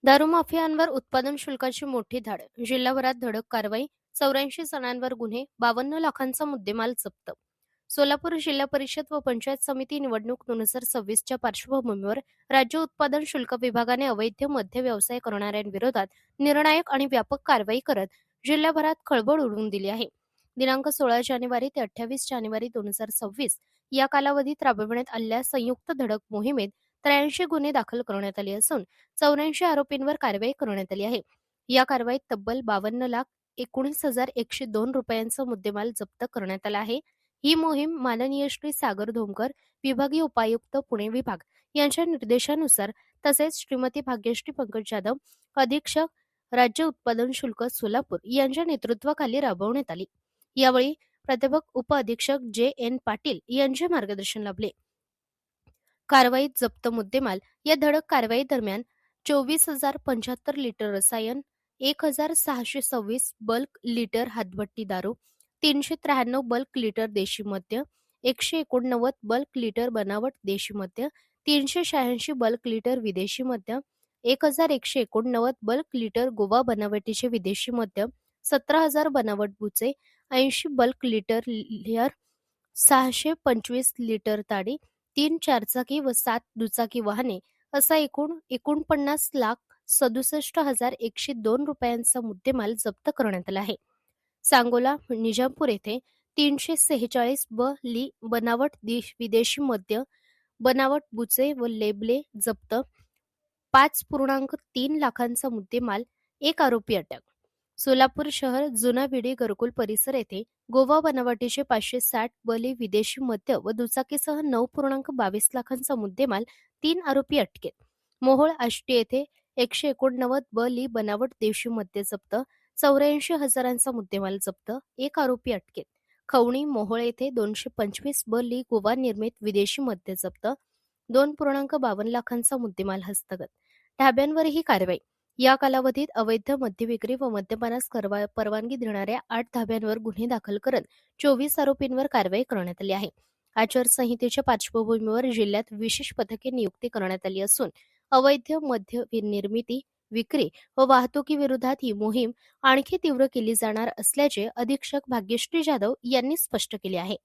दारू माफियांवर उत्पादन शुल्काची मोठी धाड. जिल्हाभरात धडक कारवाई. 84 जणांवर गुन्हे. 52 लाखांचा मुद्देमाल जप्त. सोलापूर जिल्हा परिषद व पंचायत समिती निवडणूक 2026च्या पार्श्वभूमीवर राज्य उत्पादन शुल्क विभागाने अवैध मद्य व्यवसाय करणाऱ्यांविरोधात निर्णायक आणि व्यापक कारवाई करत जिल्हाभरात खळबळ उडवून दिली आहे. दिनांक 16 जानेवारी ते 28 जानेवारी 2026 या कालावधीत राबविण्यात आलेल्या संयुक्त धडक मोहिमेत 83 गुन्हे दाखल करण्यात आले असून 84 आरोपींवर कारवाई करण्यात आली आहे. या कारवाईत तब्बल 52,19,102 रुपयांचा मुद्देमाल जप्त करण्यात आला आहे. ही मोहीम माननीय श्री सागर धोमकर, विभागीय उपायुक्त पुणे विभाग यांच्या निर्देशानुसार तसेच श्रीमती भाग्यश्री पंकज जाधव, अधीक्षक राज्य उत्पादन शुल्क सोलापूर यांच्या नेतृत्वाखाली राबवण्यात आली. यावेळी प्राध्यापक उप-अधीक्षक जे.एन. पाटील यांचे मार्गदर्शन लाभले. कारवाईत जप्त मुद्देमाल. या धडक कारवाई दरम्यान 24,075 लिटर रसायन, 1,626 बल्क लिटर हातभट्टी दारू, 393 बल्क लिटर देशी मद्य, 189 बल्क लिटर बनावट देशी मद्य, 386 बल्क लिटर विदेशी मद्य, 1,189 बल्क लिटर गोवा बनावटीचे विदेशी मद्य, 17,000 बनावट बुचे, 80 बल्क लिटर लिअर, 625 लिटर ताडी, 3 चारचाकी व 7 दुचाकी वाहने असा एकूण 49,67,102 रुपयांचा मुद्देमाल जप्त करण्यात आला आहे. सांगोला, निजामपूर येथे 346 ली बनावट विदेशी मद्य, बनावट बुचे व लेबले जप्त. 5.3 लाखांचा मुद्देमाल. एक आरोपी अटक. सोलापूर शहर जुना विडी घरकुल परिसर येथे गोवा बनावटीचे 560 ली विदेशी मद्य व दुचाकीसह 9.22 लाखांचा मुद्देमाल. 3 आरोपी अटकेत. मोहोळ आष्टी येथे 189 ली बनावट देशी मद्य जप्त. 84,000चा मुद्देमाल जप्त. 1 आरोपी अटकेत. खवणी मोहोळ येथे 225 ली गोवा निर्मित विदेशी मद्य जप्त. 2.52 लाखांचा मुद्देमाल हस्तगत. ढाब्यांवरही कारवाई. या कालावधीत अवैध मद्य विक्री व मद्यपानास परवानगी देणाऱ्या 8 धाब्यांवर गुन्हे दाखल करत 24 आरोपींवर कारवाई करण्यात आली आहे. आचारसंहितेच्या पार्श्वभूमीवर जिल्ह्यात विशेष पथके नियुक्ती करण्यात आली असून अवैध मद्य निर्मिती, विक्री व वाहतुकीविरोधात ही मोहीम आणखी तीव्र केली जाणार असल्याचे अधीक्षक भाग्यश्री जाधव यांनी स्पष्ट केले आहे.